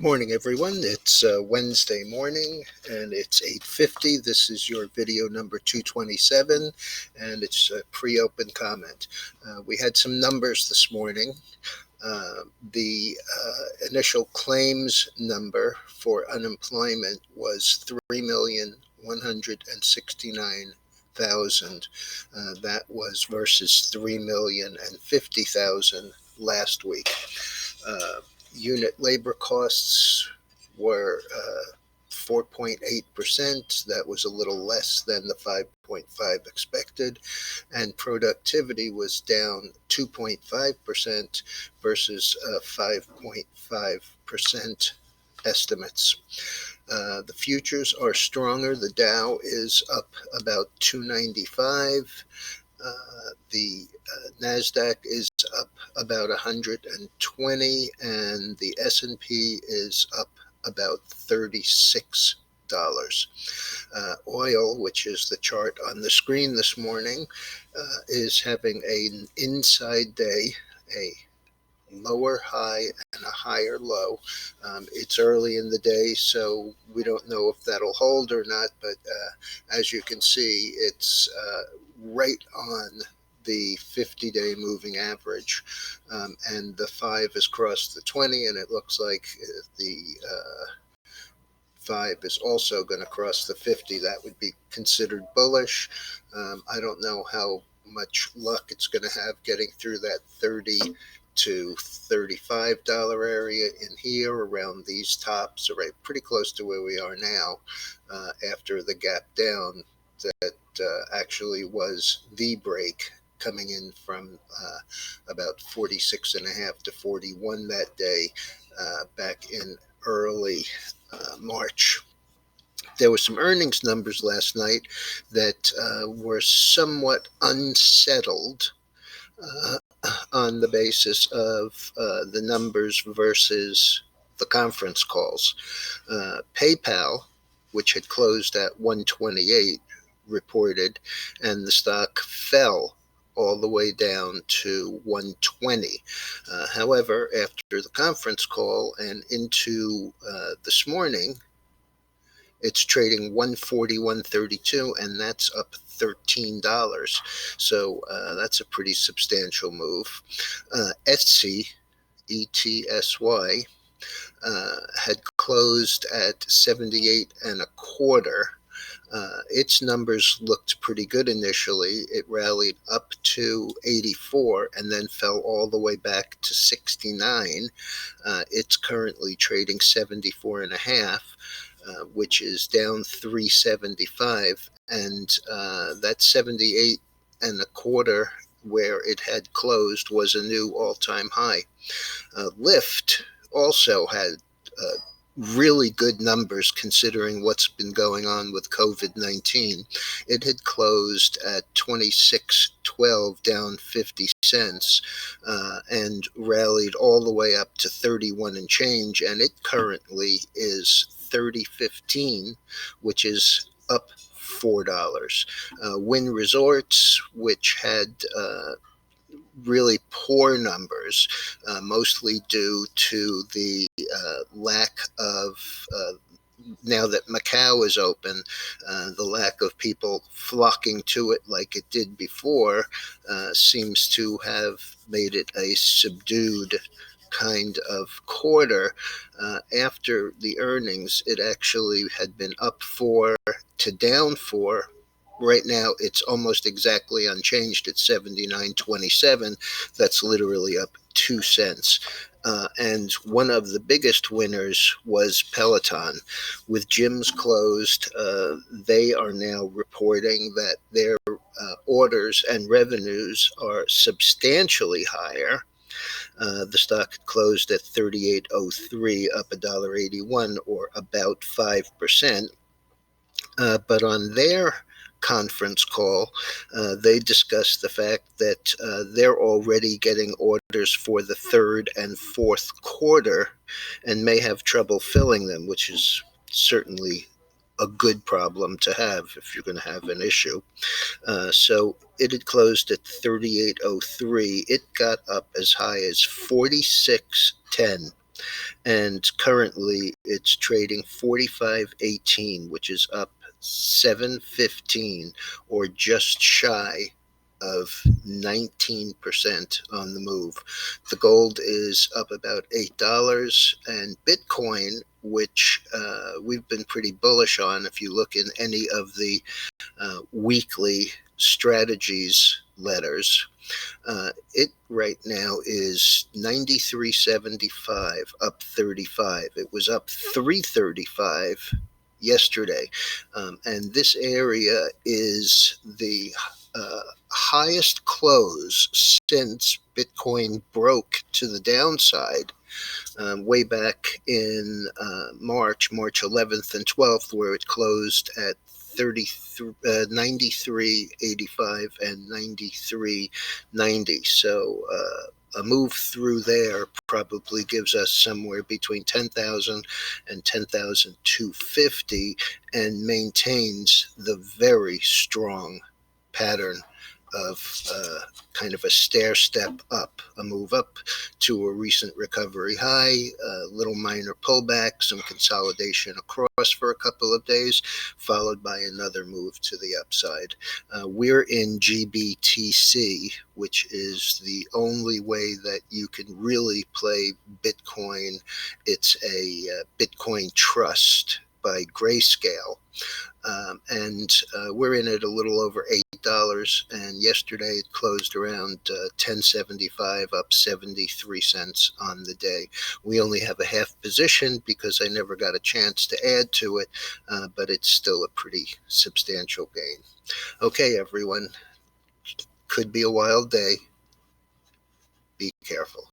Morning, everyone. It's Wednesday morning, and it's 8:50. This is your video number 227, and it's a pre-open comment. We had some numbers this morning. The initial claims number for unemployment was 3,169,000. That was versus 3,050,000 last week. Unit labor costs were 4.8%. That was a little less than the 5.5 expected. And productivity was down 2.5% versus 5.5% estimates. The futures are stronger. The Dow is up about 295. The NASDAQ is up about 120, and the S&P is up about $36. Oil, which is the chart on the screen this morning, is having an inside day, a lower high and a higher low. It's early in the day, so we don't know if that'll hold or not, but as you can see, it's right on the 50-day moving average, and the 5 has crossed the 20, and it looks like the 5 is also going to cross the 50. That would be considered bullish. I don't know how much luck it's going to have getting through that $30 to $35 area in here around these tops, right pretty close to where we are now, after the gap down that actually was the break coming in from about 46.5 to 41 that day back in early March. There were some earnings numbers last night that were somewhat unsettled on the basis of the numbers versus the conference calls. PayPal, which had closed at 128, reported, and the stock fell all the way down to 120. However, after the conference call and into this morning, it's trading 141.32, and that's up $13. So that's a pretty substantial move. Etsy, ETSY, had closed at 78 and a quarter. Its numbers looked pretty good initially. It rallied up to 84 and then fell all the way back to 69. It's currently trading 74 and a half. Which is down 375, and that 78 and a quarter where it had closed was a new all-time high. Lyft also had really good numbers considering what's been going on with COVID-19. It had closed at 26.12, down 50 cents, and rallied all the way up to 31 and change, and it currently is 30.15, which is up $4. Wynn Resorts, which had really poor numbers, mostly due to the lack of, now that Macau is open, the lack of people flocking to it like it did before seems to have made it a subdued kind of quarter. After the earnings, it actually had been up 4 to down 4. Right now, it's almost exactly unchanged at 79.27. That's literally up 2 cents. And one of the biggest winners was Peloton. With gyms closed, they are now reporting that their orders and revenues are substantially higher. The stock closed at 38.03, up $1.81, or about 5%. But on their conference call, they discussed the fact that they're already getting orders for the third and fourth quarter and may have trouble filling them, which is certainly a good problem to have if you're going to have an issue. So it had closed at 38.03. It got up as high as 46.10. and currently it's trading 45.18, which is up 7.15, or just shy of 19% on the move. The gold is up about $8, and Bitcoin, which we've been pretty bullish on, if you look in any of the weekly strategies letters, it right now is 93.75, up 35. It was up 335 yesterday, and this area is the highest close since Bitcoin broke to the downside way back in March 11th and 12th, where it closed at 93.85 and 93.90. So a move through there probably gives us somewhere between 10,000 and 10,250, and maintains the very strong pattern of kind of a stair step up, a move up to a recent recovery high, a little minor pullback, some consolidation across for a couple of days, followed by another move to the upside. We're in GBTC, which is the only way that you can really play Bitcoin. It's a Bitcoin trust by Grayscale. And we're in it a little over $8, and yesterday it closed around 10.75, up 73 cents on the day. We only have a half position because I never got a chance to add to it, but it's still a pretty substantial gain. Okay, everyone, could be a wild day. Be careful.